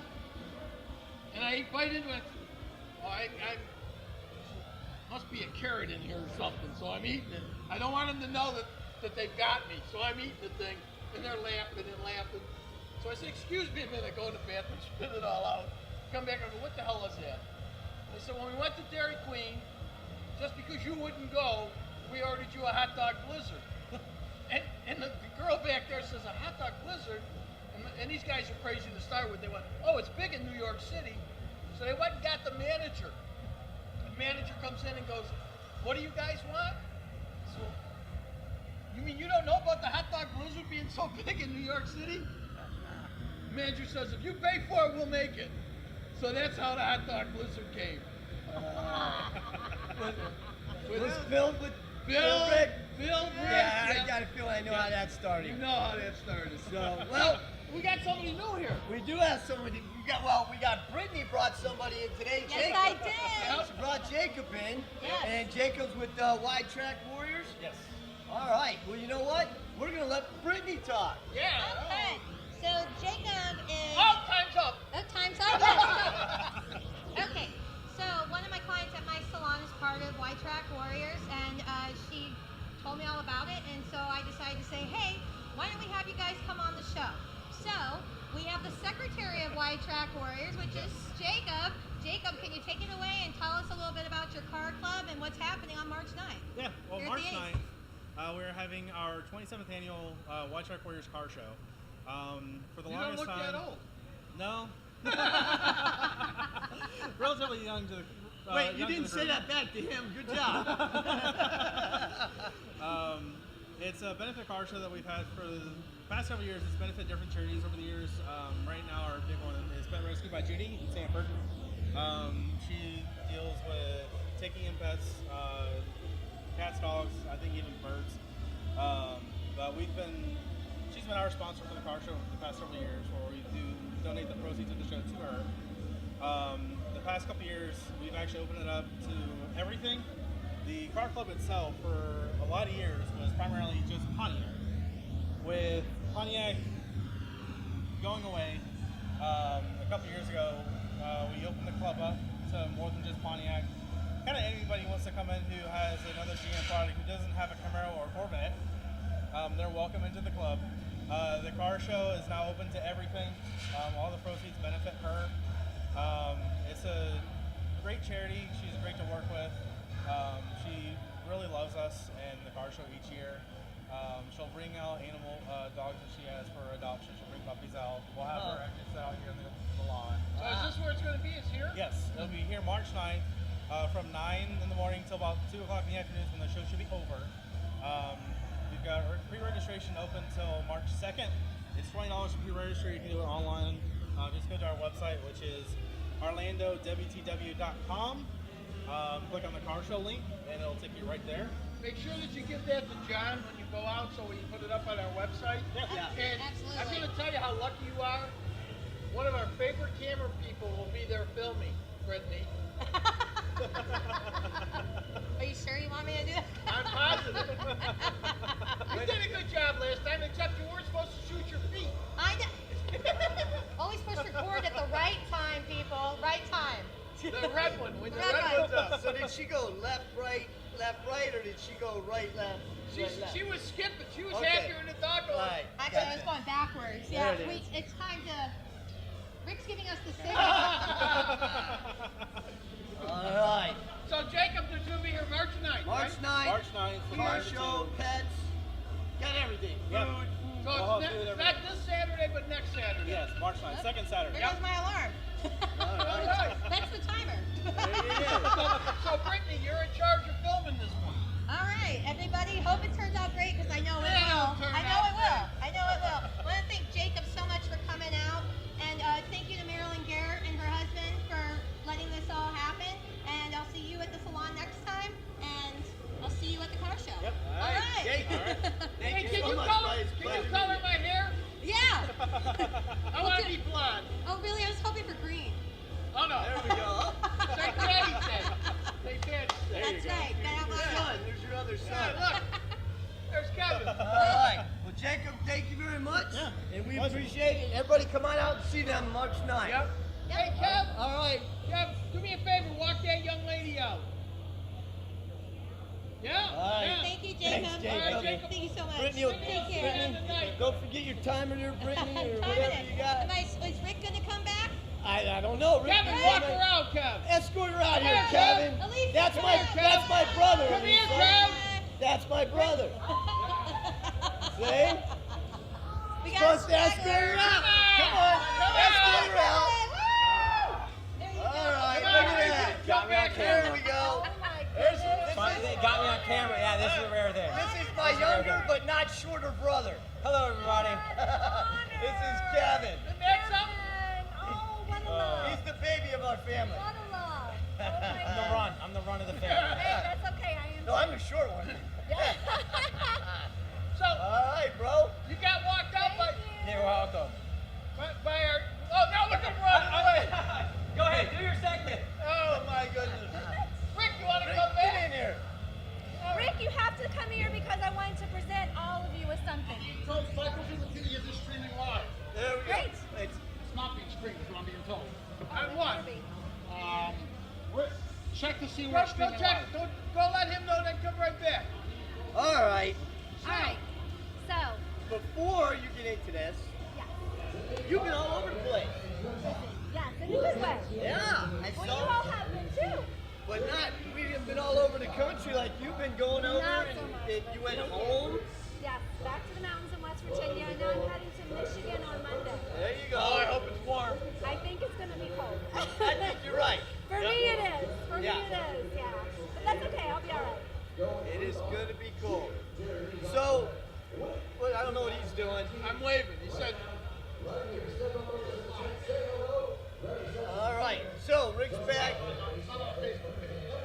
And I bite into it. Oh, I must be a carrot in here or something. So I'm eating it. I don't want them to know that they've got me. So I'm eating the thing, and they're laughing and laughing. So I said, excuse me a minute, go in the bathroom, spit it all out. Come back and go, what the hell is that? They said, when we went to Dairy Queen, just because you wouldn't go, we ordered you a hot dog blizzard. and the girl back there says, a hot dog blizzard? And these guys are crazy to start with. They went, oh, it's big in New York City. So they went and got the manager. The manager comes in and goes, what do you guys want? So, you mean you don't know about the hot dog blizzard being so big in New York City? The manager says, if you pay for it, we'll make it. So that's how the hot dog blizzard came. Was filled with Bill Brick. Yeah, I got a feeling I know how that started. You know how that started. So, well, we got somebody new here. We do have somebody. We got Brittany brought somebody in today. Yes, Jacob. I did. She brought Jacob in. Yes. And Jacob's with Wide Track Warriors. Yes. All right. Well, you know what? We're gonna let Brittany talk. Yeah. Okay. So Jacob is... Oh, time's up. Oh, time's up. Yes. Okay, so one of my clients at my salon is part of White Track Warriors, and she told me all about it, and so I decided to say, hey, why don't we have you guys come on the show? So we have the secretary of White Track Warriors, which is Jacob. Jacob, can you take it away and tell us a little bit about your car club and what's happening on March 9th? Yeah, well, Here's March the 9th, we're having our 27th annual White Track Warriors car show. For the You longest don't look time, that old. No. Relatively young to the. Wait, you didn't say that back to him. Good job. It's a benefit car show that we've had for the past several years. It's benefited different charities over the years. Right now, our big one is Pet Rescue by Judy in Sanford. She deals with taking in pets, cats, dogs, I think even birds. But she's been our sponsor for the car show for the past several years, where we do donate the proceeds of the show to her. The past couple years, we've actually opened it up to everything. The car club itself, for a lot of years, was primarily just Pontiac. With Pontiac going away, a couple years ago, we opened the club up to more than just Pontiac. Kind of anybody wants to come in who has another GM product who doesn't have a Camaro or Corvette, they're welcome into the club. The car show is now open to everything. All the proceeds benefit her. It's a great charity. She's great to work with. She really loves us and the car show each year. She'll bring out animal dogs that she has for adoption. She'll bring puppies out. We'll have her actually sit out here in the lawn. So is this where it's going to be? Is here? Yes, it'll be here March 9th from 9 in the morning till about 2 o'clock in the afternoon when the show should be over. We've got pre-registration open till March 2nd. It's $20 for pre-register. You can do it online. Just go to our website, which is orlandowtw.com. Click on the car show link, and it'll take you right there. Make sure that you give that to John when you go out so we can put it up on our website. Yeah. And Absolutely. I'm going to tell you how lucky you are. One of our favorite camera people will be there filming, Brittany. Are you sure you want me to do that? I'm positive. You did a good job last time, except you weren't supposed to shoot your feet. I know. Always push record at the right time, people. Right time. The red one, when the Red red one. one's up. So did she go left, right, or did she go right, left? She was skipping. She was Okay. happier in the dog. Right. Actually, I was going backwards. Yeah, There it is. it's time to. Rick's giving us the signal. All right. So Jacob, there's going to be here March 9th, March right? 9th. March 9th from Car 9 to show, 2. pets, got everything. Yep. Food. So We'll it's do it every not this Saturday, but next Saturday. Yes, March 9th, second Saturday. There goes my alarm. All right. That's the timer. There it is. So Brittany, you're in charge of filming this one. All right, everybody. Hope it turns out great because I know it It'll will. turn I know out it will. I know it will. I want to thank Jacob so much for coming out, and thank you to Marilyn Garrett and her husband for letting this all happen. And I'll see you at the salon next time, and I'll see you at the car show. Yep. All right. Jacob. Hey, Thank you can so you much, color, buddy. It's a can pleasure you color meeting my hair? Yeah. I want to be blonde. Oh, really? I was hoping for green. Oh no. There we go. Say Daddy said. Say Daddy said. That's right. Son, there's your other son. Yeah, look. There's Kevin. All right. Well, Jacob, thank you very much. Yeah. And we appreciate it. Everybody come on out and see them March 9th. Yep. Hey, Kev. All right. Kev, do me a favor. Walk that young lady out. Yeah? All right. Yeah. Thank you, Jacob. Thanks, Jacob. All right, Jacob. Thank you so much. Brittany, will- Take care. Brittany, don't forget your timer there, Brittany, or Time whatever it. you got. Is Rick going to come back? I don't know. Rick, Kevin, you walk wanna her out, Kev. escort her out Come here, here, Kevin. Kev. Elise, That's come my here, Kev. that's my brother. Come here, Elisa. Kev. That's my brother. See? We Supposed to escort her out. Come on, escort her out. There you All go. right, Come look on, at Rick. that. Come back here. There we go. Oh my There's, goodness. they got me on camera. Yeah, this is rare thing. This is my younger but not shorter brother. Hello, everybody. This is Kevin. Isn't that something? Oh, what a love. He's the baby of our family. What a love. Oh my I'm the run of the Hey, that's okay. I am. No, I'm the short one. So, All right, bro. you got walked out by You're welcome. our... Oh, now look at him running away. Go ahead, do your segment. Oh, my goodness. Rick, you want to come Get back? in here. Rick, you have to come here because I wanted to present all of you with something. So Cycle Visibility is streaming live. There check to see Go what's streaming check. live. Go let him know, then come right back. All right. All right. So. Before you get into this, Yeah. you've been all over the place. Yes, in a good way. Yeah, I Well, saw. you all have been too. But not, we haven't been all over the country like you've been going over, Not and, so much. and you went home. Yes, back to the mountains in West Virginia, and now I'm heading to Michigan on Monday. There you go. Oh, I hope it's warm. I think it's going to be cold. I think you're right. For Yep. me it is. For me Yeah. it is, yeah. But that's okay, I'll be all right. It is going to be cool. So, well, I don't know what he's doing. I'm waving. He said, All right, so Rick's back.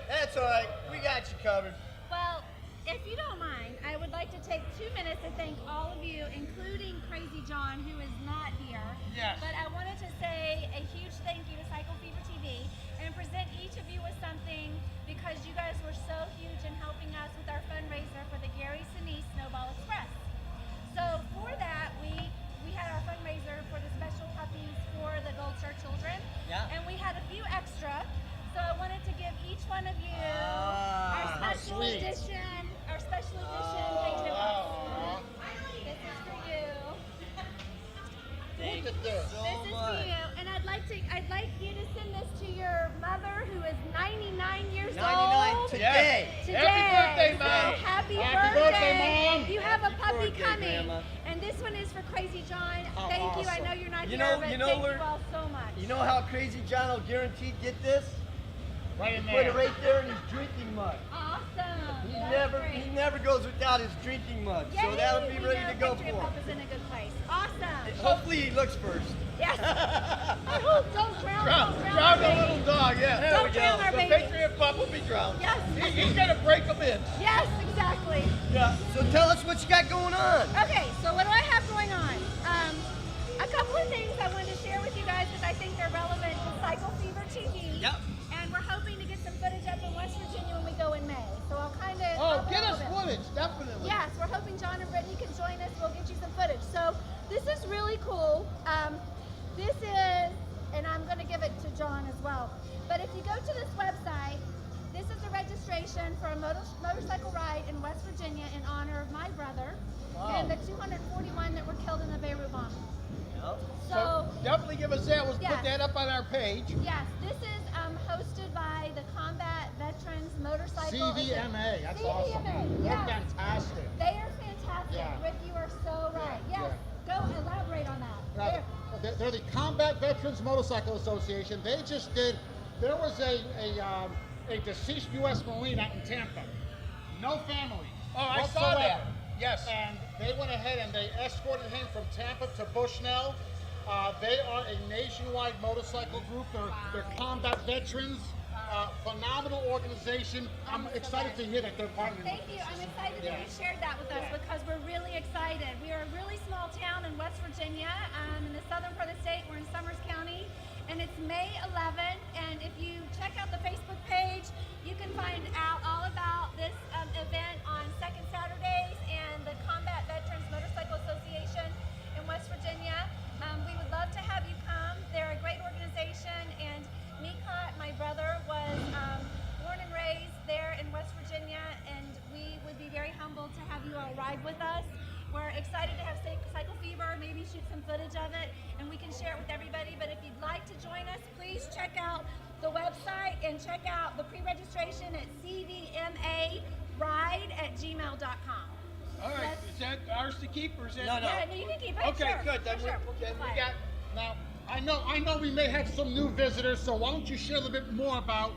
That's all right. We got you covered. Well, if you don't mind, I would like to take 2 minutes to thank all of you, including Crazy John, who is not here. Yes. But I wanted to say a huge thank you to Cycle Fever TV and present each of you with something because you guys were so huge in helping us with our fundraiser for the Gary Sinise Snowball Express. So for that, we had our fundraiser for the special puppies for the Gold Star children. Yeah. And we had a few extra. So I wanted to give each one of you Ah, our special edition, Patreon box. This is for you. Thank you so This is for much. you, and I'd like you to send this to your mother, who is 99 years 99 old. today. Today. Happy birthday, Mom. So happy Happy birthday, Mom. You have a puppy birthday, coming, Grandma. and this one is for Crazy John. How Thank you. I awesome. know you're not You here, know- but you know thank where- you all so much. You know how Crazy John will guaranteed get this? Right in Put there. it right there in his drinking mug. Awesome. He That's never, great. he never goes without his drinking mug, so Yay, that'll be we ready know to go Patriot for Pup him. is in a good place. Awesome. Hopefully he looks first. Yes. I hope. Don't drown. drown our the baby. little dog, yeah. There Don't we drown go. our The baby. Patriot Pup will be drowned. Yes. He's going to break them in. Yes, exactly. Yeah. So tell us what you got going on. Okay, so what do I have going on? A couple of things I wanted to share with you guys because I think they're relevant to Cycle Fever TV. Yep. And we're hoping to get some footage up in West Virginia when we go in May. So I'll kind of. Oh, get us footage, definitely. Yes, we're hoping John and Brittany can join us. We'll get you some footage. So this is really cool. This is, and I'm going to give it to John as well. But if you go to this website, this is a registration for a motorcycle ride in West Virginia in honor of my brother and the 241 that were killed in the Beirut bombing. Yep. So definitely give us that. We'll Yes. put that up on our page. Yes, this is hosted by the Combat Veterans Motorcycle. CVMA, that's CVMA, awesome. They're yes. fantastic. They are fantastic. Yeah. Rick, you are so right. Yes, go elaborate on that. Now, they're the Combat Veterans Motorcycle Association. They just did, there was a deceased U.S. Marine out in Tampa. No family. Oh, I saw whatsoever. that. Yes. And they went ahead and they escorted him from Tampa to Bushnell. They are a nationwide motorcycle group. They're combat veterans. Phenomenal organization. I'm excited to hear that they're partnering Thank with you. us. I'm excited that you shared that with us because we're really excited. We are a really small town in West Virginia, in the southern part of the state. We're in Summers County, and it's May 11th. And if you check out the Facebook page, you can find out all about this event on Second Saturdays and the Combat Veterans Motorcycle Association in West Virginia. We would love to have you come. They're a great organization, and Mika, my brother, was born and raised there in West Virginia, and we would be very humbled to have you all ride with us. We're excited to have Cycle Fever, maybe shoot some footage of it, and we can share it with everybody. But if you'd like to join us, please check out the website and check out the pre-registration at cvmaride@gmail.com. All right. Is that ours to keep or is that? No, no. Yeah, no, you can keep it. Okay, Sure. good. Then Sure, we'll keep then it we live. got. Now, I know we may have some new visitors, so why don't you share a little bit more about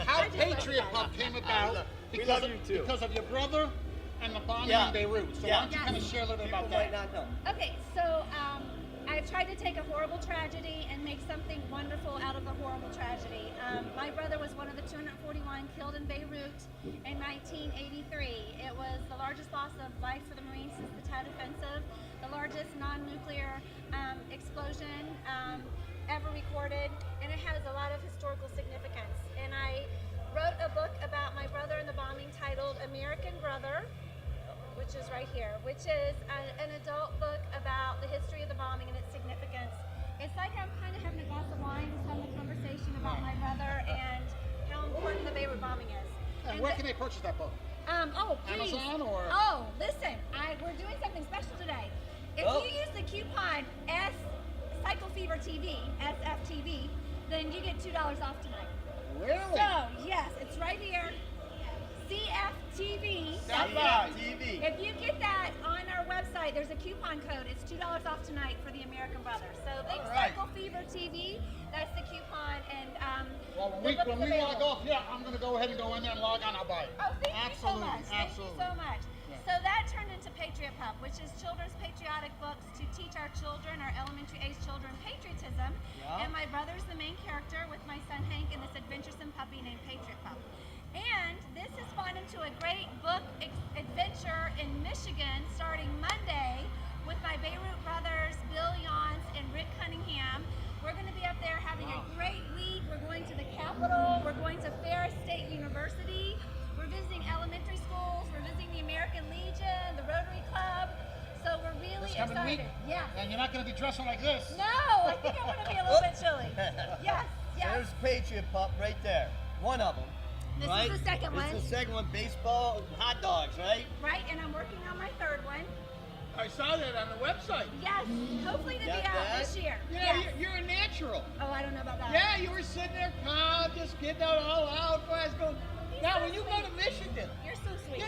how Patriot Pup came about We love you too. because of your brother and the bombing Yeah. in Beirut. So Yeah. why don't you kind of share a little bit People about might that? not know. Okay, so I tried to take a horrible tragedy and make something wonderful out of the horrible tragedy. My brother was one of the 241 killed in Beirut in 1983. It was the largest loss of life for the Marines since the Tet Offensive, the largest non-nuclear explosion ever recorded, and it has a lot of historical significance. And I wrote a book about my brother and the bombing titled American Brother, which is right here, which is an adult book about the history of the bombing and its significance. It's like I'm kind of having a glass of wine, just having a conversation about my brother and And where can they purchase that book? Oh, please. Amazon or? Oh, listen, we're doing something special today. If you use the coupon Cycle Fever TV, SFTV, then you get $2 off tonight. Really? So, yes, it's right here. CFTV. CFTV. If you get that on our website, there's a coupon code. It's $2 off tonight for the American Brothers. So think Cycle Fever TV. That's the coupon. And well, when we log off, I'm going to go ahead and go in there and log on. I'll buy it. Oh, thank you so much. Absolutely. Thank you so much. Yeah. So that turned into Patriot Pup, which is children's patriotic books to teach our children, our elementary age children, patriotism. Yeah. And my brother's the main character with my son Hank and this adventuresome puppy named Patriot Pup. And this has spawned into a great book adventure in Michigan starting Monday with my Beirut brothers, Bill Yance and Rick Cunningham. We're going to be up there having a great week. We're going to the Capitol. We're going to Ferris State University. We're visiting elementary schools. We're visiting the American Legion, the Rotary Club. So we're really excited. Yeah. And you're not going to be dressing like this. No, I think I'm going to be a little bit chilly. Yes, yes. There's Patriot Pup right there. One of them. This is the second one. This is the second one, baseball, hot dogs, right? Right, and I'm working on my third one. I saw that on the website. Yes, hopefully to be out this year. Yeah, you're a natural. Oh, I don't know about that. Yeah, you were sitting there calm, just getting out all out. Now, when you go to Michigan. You're so sweet.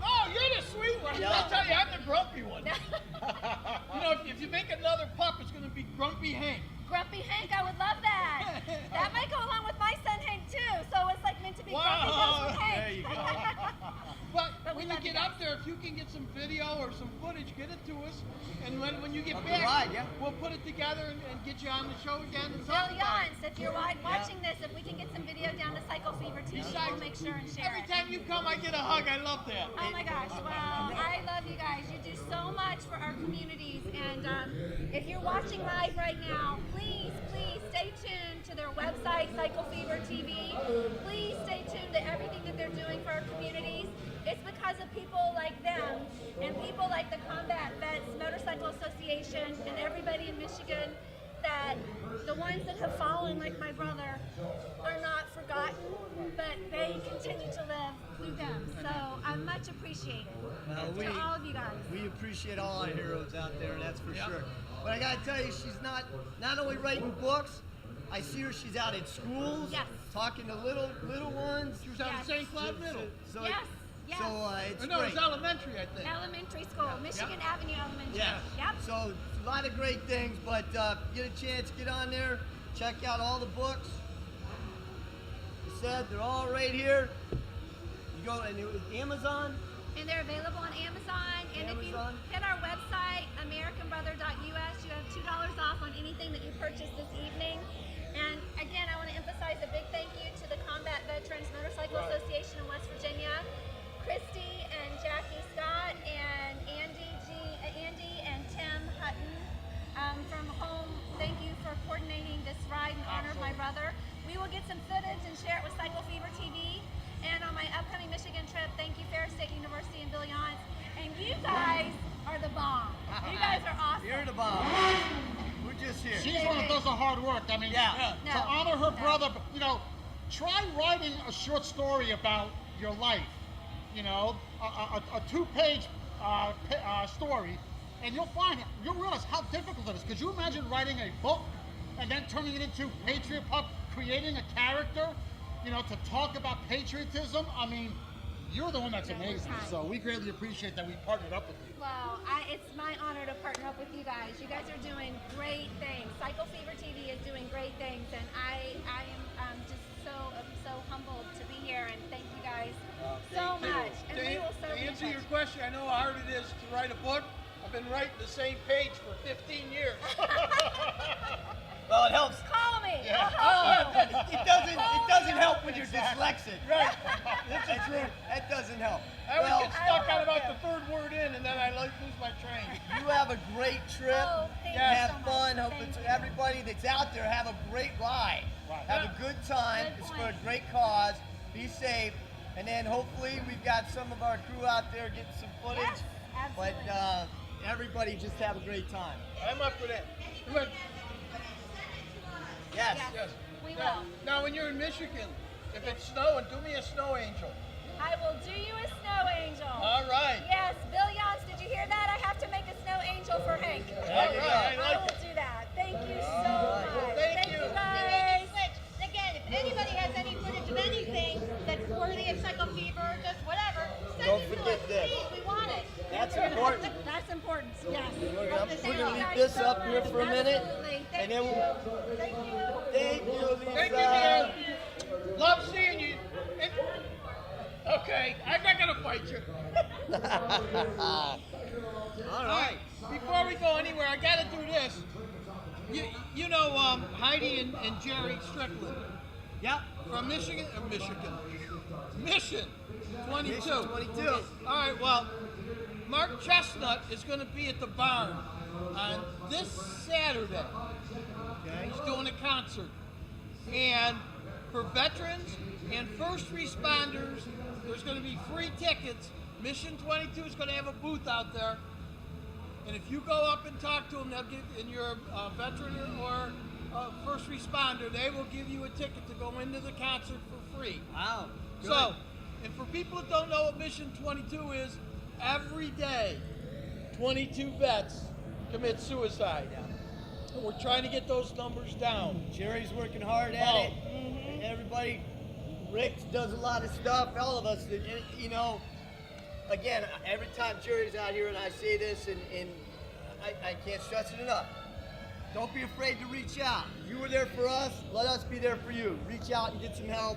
No, you're the sweet one. Yeah. I'll tell you, I'm the grumpy one. You know, if you make another pup, it's going to be Grumpy Hank. Grumpy Hank, I would love that. That might go along with my son Hank too. So it's like meant to be Grumpy goes with Hank. There you go. But when you get up there, if you can get some video or some footage, get it to us. And when you get back, we'll put it together and get you on the show again. And Bill Yance, if you're watching this, if we can get some video down to Cycle Fever TV, we'll make sure and share Every time you come, I get a hug. I love that. Oh my gosh. Well, I love you guys. You do so much for our communities. And if you're watching live right now, please stay tuned to their website, Cycle Fever TV. Please stay tuned to everything that they're doing for our communities. It's because of people like them and people like the Combat Vets Motorcycle Association and everybody in Michigan that the ones that have fallen, like my brother, are not forgotten, but they continue to live through them. So I'm much appreciated. To all of you guys. We appreciate all our heroes out there, that's for sure. But I gotta tell you, she's not only writing books. I see her. She's out at schools, talking to little ones. She was out at St. Cloud Middle. Yes. So it's no, great. it's elementary, I think. Elementary school, Michigan Avenue Elementary. Yeah. Yep. So a lot of great things, but get a chance, get on there, check out all the books. You said they're all right here. You go and Amazon. And they're available on Amazon. And if you hit our website, AmericanBrother.us, you have $2 off on anything that you purchase this evening. And again, I want to emphasize a big thank you to the Combat Veterans Motorcycle Association in West Virginia, Christy and Jackie Scott, and Andy and Tim Hutton from home. Thank you for coordinating this ride in honor of my brother. We will get some footage and share it with Cycle Fever TV. And on my upcoming Michigan trip, thank you, Ferris State University and Bill Yance. And you guys are the bomb. You guys are awesome. You're the bomb. We're just here. She's one that does the hard work. I mean, to honor her brother, you know, try writing a short story about your life. You know, a two-page story, and you'll realize how difficult it is. Could you imagine writing a book and then turning it into Patriot Pup, creating a character? You know, to talk about patriotism, I mean, you're the one that's amazing. So we greatly appreciate that we partnered up with you. Well, it's my honor to partner up with you guys. You guys are doing great things. Cycle Fever TV is doing great things, and I am just so humbled to be here, and thank you guys so much. And we will to answer your question, I know how hard it is to write a book. I've been writing the same page for 15 years. Well, it helps. Call me. Yeah. It doesn't help when you're dyslexic. Right. That's the truth. That doesn't help. I always get stuck on about the third word in, and then I lose my train. You have a great trip. Thank you have so fun. much. Hope everybody that's out there have a great ride. Have a good time. It's for a great cause. Be safe. And then hopefully we've got some of our crew out there getting some footage. Yes, absolutely. But everybody just have a great time. I'm up for that. Yes. We will. Now, when you're in Michigan, if it's snowing, do me a snow angel. I will do you a snow angel. All right. Yes, Bill Yance, did you hear that? I have to make a snow angel for Hank. All right. I will do that. Thank you so much. Thank you. Guys. Again, if anybody has any footage of anything that's worthy of cycle fever, just whatever, send Don't it to forget us, this. please. We want it. That's important. That's important. Yes. We're gonna leave this up here for a minute, Absolutely. and then we'll. Thank you. Thank you, Lisa. Thank you, Dan. Love seeing you. And, okay, I'm not gonna fight you. All right. Before we go anywhere, I gotta do this. You know Heidi and Jerry Strickland. Yep. From Mission 22. Mission 22. All right. Well, Mark Chestnut is going to be at the barn on this Saturday. Okay. He's doing a concert, and for veterans and first responders, there's going to be free tickets. Mission 22 is going to have a booth out there. And if you go up and talk to them, they'll give, and you're a veteran or a first responder, they will give you a ticket to go into the concert for free. Wow. Good. So, and for people that don't know what Mission 22 is, every day, 22 vets commit suicide. And we're trying to get those numbers down. Jerry's working hard at it. Everybody, Rick does a lot of stuff. All of us, you know. Again, every time Jerry's out here and I say this, and I can't stress it enough. Don't be afraid to reach out. You were there for us, let us be there for you. Reach out and get some help.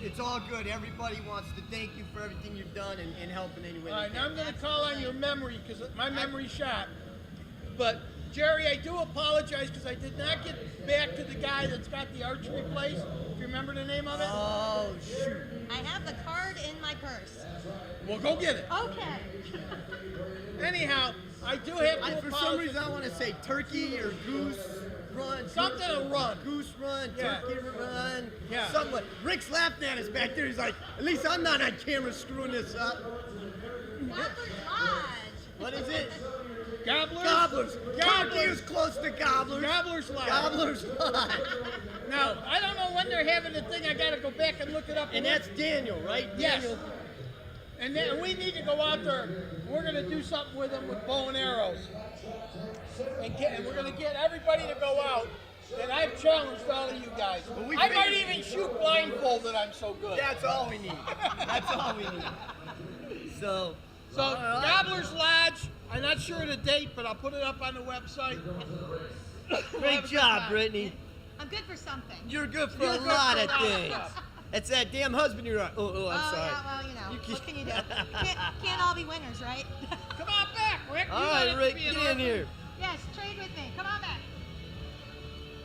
It's all good. Everybody wants to thank you for everything you've done and helping any way. All right, now I'm going to call on your memory because my memory's shot. But Jerry, I do apologize because I did not get back to the guy that's got the archery place. Do you remember the name of it? Oh, shoot. I have the card in my purse. Well, go get it. Okay. Anyhow, I do have to For apologize. some reason, I want to say turkey or goose run. Something to run. Goose run, Yeah. turkey run. Yeah. Something. Rick's laughing at us back there. He's like, at least I'm not on camera screwing this up. Gobbler's Lodge. What is it? Gobblers? Gobblers. Turkey Gobblers. is close to gobblers. Gobblers Lodge. Gobblers Lodge. Now, I don't know when they're having the thing. I got to go back and look it up. And that's Daniel, right? Yes. Daniel. And then we need to go out there. We're going to do something with them with bow and arrows. And we're going to get everybody to go out. And I've challenged all of you guys. I might even shoot blindfolded. I'm so good. That's all we need. That's all we need. So Gobbler's Lodge. I'm not sure of the date, but I'll put it up on the website. Great job, Brittany. I'm good for something. You're good for You're a good lot for of a lot of things. stuff. It's that damn husband you're on. Oh, I'm sorry. Yeah, well, you know, what can you do? Can't all be winners, right? Come on back, Rick. All right, Rick, get in here. Yes, trade with me. Come on back.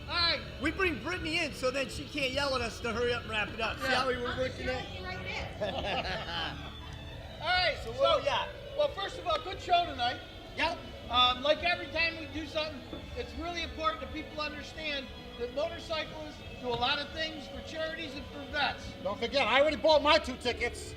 All right. We bring Brittany in so then she can't yell at us to hurry up and wrap it up. See how we were working it? Right there. All right. So what we got? Well, first of all, good show tonight. Yep. Like every time we do something, it's really important that people understand that motorcyclists do a lot of things for charities and for vets. Don't forget, I already bought my 2 tickets.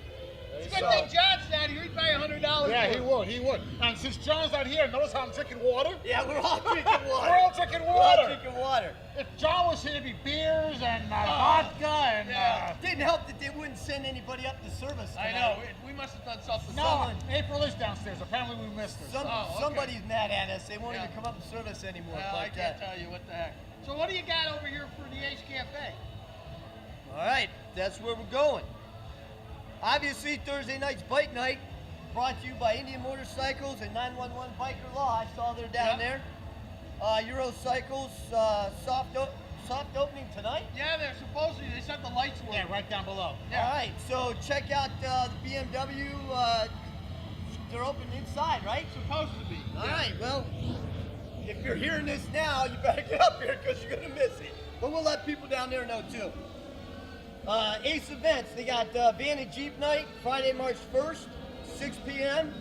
It's a good thing John's not here. He'd buy $100. Yeah, he would. And since John's not here, notice how I'm drinking water? Yeah, we're all drinking water. We're all drinking We're all water. drinking water. If John was here, it'd be beers and vodka and... Didn't help that they wouldn't send anybody up to service I tonight. know. We must have done something. No, April is downstairs. Apparently we missed her. Okay. Somebody's mad at us. They won't even come up to service anymore. Well, I can't tell you what the heck. So what do you got over here for the Ace Cafe? All right, that's where we're going. Obviously, Thursday night's bike night, brought to you by Indian Motorcycles and 911 Biker Law. I saw they're down there. Eurocycles, soft opening tonight. Yeah, they're supposedly, they said the lights were. Yeah, right down below. Yeah. All right, so check out the BMW. They're open inside, right? Supposed to be. All right, well, if you're hearing this now, you better get up here because you're going to miss it. But we'll let people down there know, too. Ace Events, they got Vantage Jeep Night, Friday, March 1st, 6 p.m.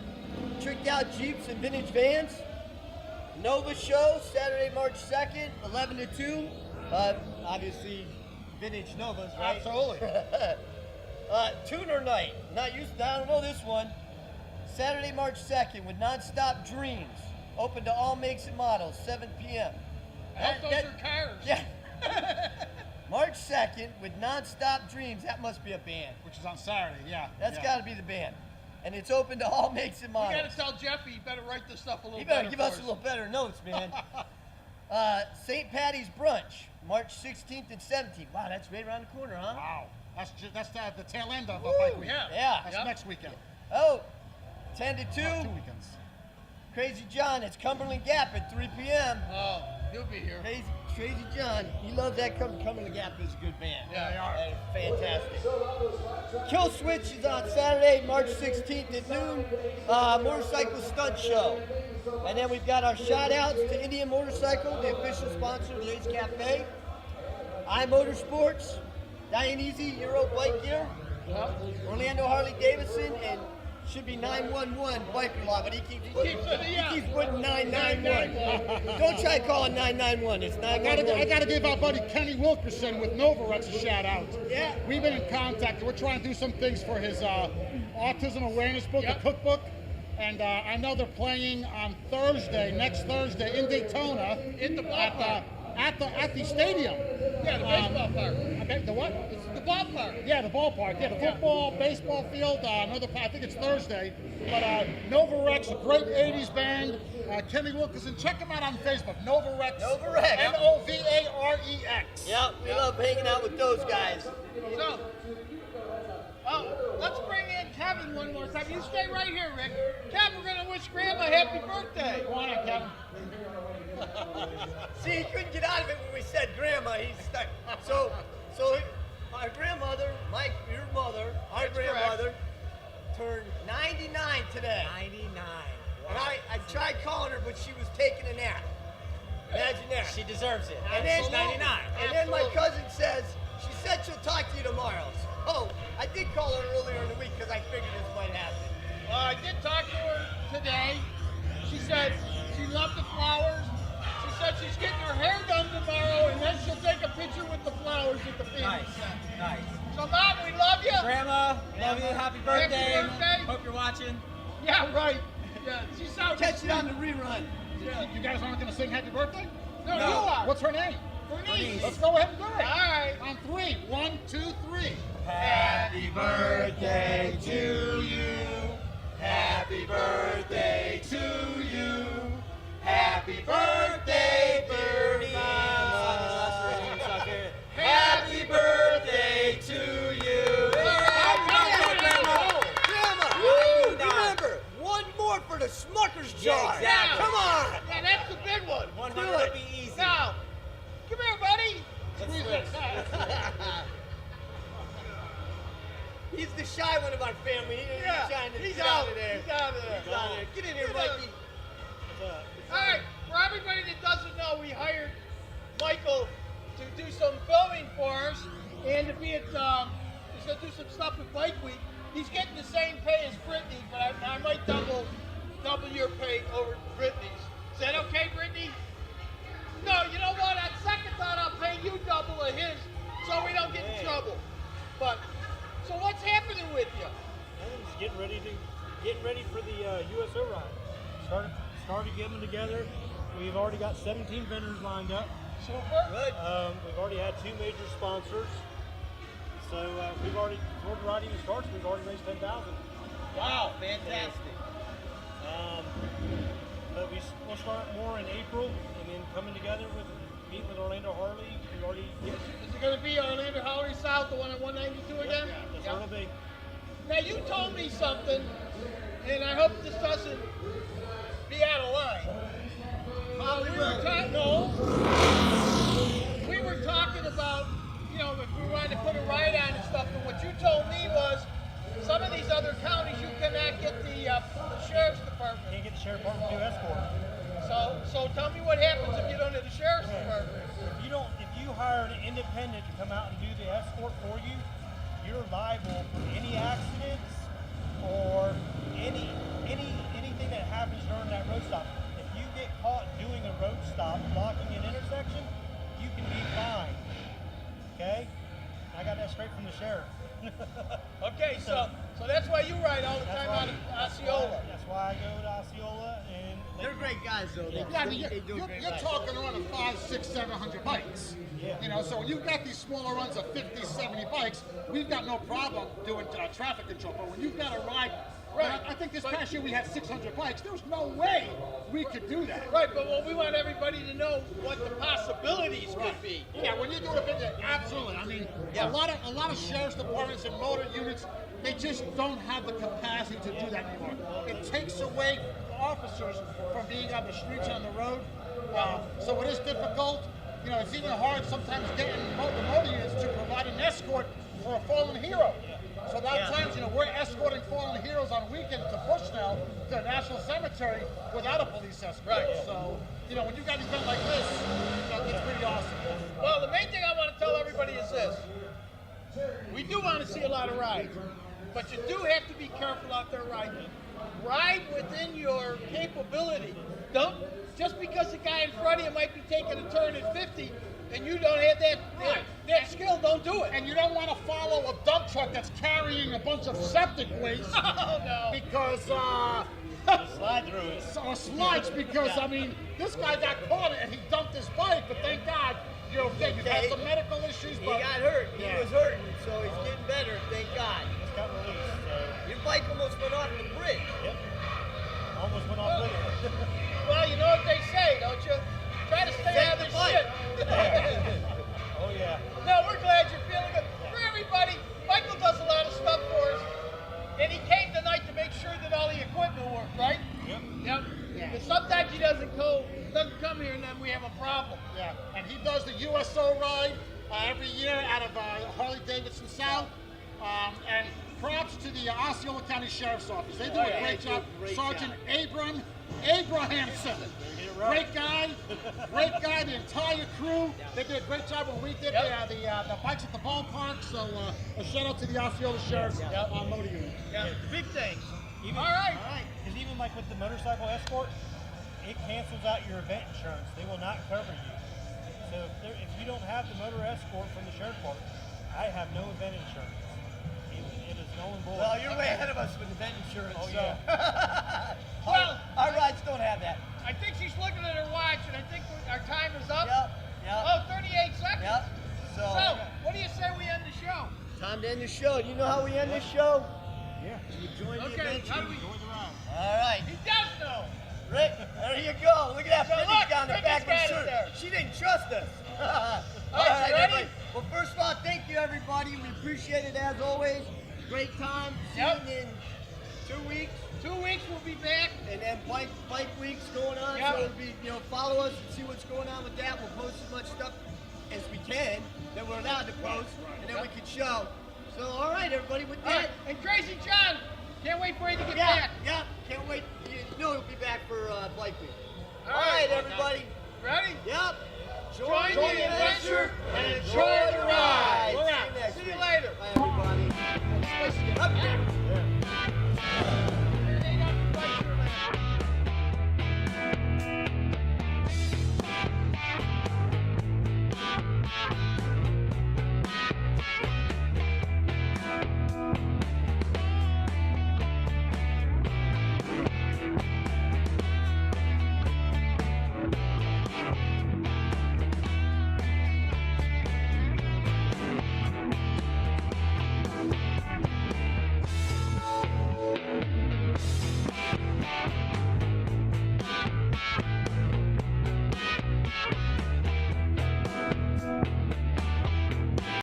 Tricked out Jeeps and vintage vans. Nova Show, Saturday, March 2nd, 11 to 2. Obviously, vintage Novas, right? Absolutely. Tuner Night, not used to, I don't know this one. Saturday, March 2nd with Nonstop Dreams. Open to all makes and models, 7 p.m. I hope those are cars. Yeah. March 2nd with Non-Stop Dreams. That must be a band. Which is on Saturday, yeah. That's got to be the band. And it's open to all makes and models. You got to tell Jeffy he better write this stuff a little You better. better give us a little better notes, man. St. Patty's Brunch, March 16th and 17th. Wow, that's right around the corner, huh? Wow. That's the tail end of Bike Week. Yeah. That's next weekend. Oh, 10 to 2. 2 weekends. Crazy John, it's Cumberland Gap at 3 p.m. Oh, he'll be here. Crazy John, he loves that. Cumberland Gap is a good band. Yeah, they are. Fantastic. Kill Switch is on Saturday, March 16th at noon. Motorcycle stunt show. And then we've got our shout outs to Indian Motorcycle, the official sponsor of the Ace Cafe. iMotorsports, Diane Easy, Euro Bike Gear. Orlando Harley Davidson, and should be 911 biker law, but he keeps putting 991. Don't try calling 991. It's 911. I gotta give our buddy Kenny Wilkerson with Novarex a shout out. Yeah. We've been in contact. We're trying to do some things for his autism awareness book, the cookbook. And I know they're playing on next Thursday in Daytona. In the ballpark. At the stadium. Yeah, the baseball park. The what? It's the ballpark. Yeah, the ballpark. Yeah, the football, baseball field. I think it's Thursday. But Novarex, a great 80s band. Kenny Wilkerson, check him out on Facebook. Novarex. Novarex. Yep, we love hanging out with those guys. So, let's bring in Kevin one more time. You stay right here, Rick. Kevin, we're going to wish Grandma happy birthday. Go on, Kevin. See, he couldn't get out of it when we said grandma. He's stuck. So our grandmother, your mother, our grandmother, turned 99 today. 99. And I tried calling her, but she was taking a nap. Imagine that. She deserves it. And then, she's 99. And then my cousin says, she said she'll talk to you tomorrow. So, I did call her earlier in the week because I figured this might happen. I did talk to her today. She said she loved the flowers. She said she's getting her hair done tomorrow, and then she'll take a picture with the flowers at the field. Nice. So, Mom, we love you. Grandma, love you. Happy birthday. Happy birthday. Hope you're watching. Yeah, right. Yeah, she sounds. Catch it on the rerun. Yeah. You guys aren't going to sing happy birthday? No, you are. What's her name? Bernice. Let's go ahead and do it. All right. On 3. 1, 2, 3. Happy birthday to you. Happy birthday to you. Happy birthday, Bernie. Happy birthday to you. Grandma, remember, one more for the Smucker's jar. Exactly. Come on. Yeah, that's the big one. 100 will be easy. Now, come here, buddy. Let's switch. He's the shy one of our family. He's trying to get out of there. He's out of there. Get in here, Mikey. All right, for everybody that doesn't know, we hired Michael to do some filming for us and to be at, he's going to do some stuff at Bike Week. He's getting the same pay as Brittany, but I might double your pay over Brittany's. Is that okay, Brittany? No, you know what? At second thought, I'll pay you double of his so we don't get in trouble. But, so what's happening with you? Just getting ready for the USO ride. Started getting them together. We've already got 17 vendors lined up. Super. Good. We've already had 2 major sponsors. So we've already, before the ride even starts, we've already raised $10,000. Wow, fantastic. But we'll start more in April, and then coming together with meeting with Orlando Harley. We've already. Is it going to be Orlando Harley South, the one at 192 again? That's what it'll be. Now you told me something, and I hope this doesn't be out of line. We were talking about, if we wanted to put a ride on and stuff, and what you told me was some of these other counties you cannot get the sheriff's department. Can't get the sheriff's department to do escort. So tell me what happens if you don't have the sheriff's department. If you hire an independent to come out and do the escort for you, you're liable for any accidents or anything that happens during that road stop. If you get caught doing a road stop, blocking an intersection, you can be fined. Okay? I got that straight from the sheriff. Okay, so that's why you ride all the time out of Osceola. That's why I go to Osceola, and They're great guys, though. Yeah, I mean, you're talking around of 500, 600, 700 bikes. Yeah. You know, so when you've got these smaller runs of 50, 70 bikes, we've got no problem doing traffic control. But when you've got to ride, Right. I think this past year we had 600 bikes. There's no way we could do that. Right, but we want everybody to know what the possibilities could be. Yeah, when you do a big, absolutely. I mean, a lot of sheriff's departments and motor units, they just don't have the capacity to do that anymore. It takes away officers from being on the streets and on the road. So it is difficult. You know, it's even hard sometimes getting the motor units to provide an escort for a fallen hero. So a lot of times, you know, we're escorting fallen heroes on weekends to Bushnell, to the National Cemetery, without a police escort. Right. So, you know, when you've got an event like this, you know, it's pretty awesome. Well, the main thing I want to tell everybody is this. We do want to see a lot of rides, but you do have to be careful out there riding. Ride within your capability. Don't, just because the guy in front of you might be taking a turn at 50, and you don't have that skill, don't do it. And you don't want to follow a dump truck that's carrying a bunch of septic waste. Oh, no. Because, slide through it. Or slides, because, I mean, this guy got caught and he dumped his bike, but thank God you're okay. You've had some medical issues, He but... got hurt. He was hurting, so he's getting better, thank God. Just got released. So. Your bike almost went off the bridge. Yep. Almost went off with it. Well, you know what they say, don't you? Try to stay out of this shit. Oh, yeah. No, we're glad you're feeling good. For everybody, Michael does a lot of stuff for us, and he came tonight to make sure that all the equipment worked, right? Yep. Yep. Because sometimes he doesn't come here, and then we have a problem. Yeah, and he does the USO ride every year out of Harley-Davidson South. And props to the Osceola County Sheriff's Office. They do a great job. Sergeant Abrahamson. Great guy. The entire crew. They did a great job when we did the bikes at the ballpark. So a shout out to the Osceola Sheriff's motor unit. Yeah, big things. Even, all right. Because even like with the motorcycle escort, it cancels out your event insurance. They will not cover you. So if you don't have the motor escort from the sheriff department, I have no event insurance. It is null and void. Well, you're way ahead of us with event insurance. Oh, yeah. Well, our rides don't have that. I think she's looking at her watch, and I think our time is up. Yep. Oh, 38 seconds. Yep. So, what do you say we end the show? Time to end the show. You know how we end this show? Yeah. You join the Okay, adventure. how do we... All right. He does know. Rick, there you go. Look at that So finish look, down the Rick back of has the got it shirt. there. She didn't trust us. All right, you ready? everybody. Well, first of all, thank you, everybody. We appreciate it as always. Great time. See you in 2 weeks. 2 weeks we'll be back. And then bike week's going on. Yep. So it'll be, follow us and see what's going on with that. We'll post as much stuff as we can that we're allowed to post, and then we can show. So, all right, everybody, with that. And Crazy John, can't wait for you to get back. Yeah, can't wait. You know he'll be back for Bike Week. All right, everybody. Ready? Yep. Join the adventure and enjoy the ride.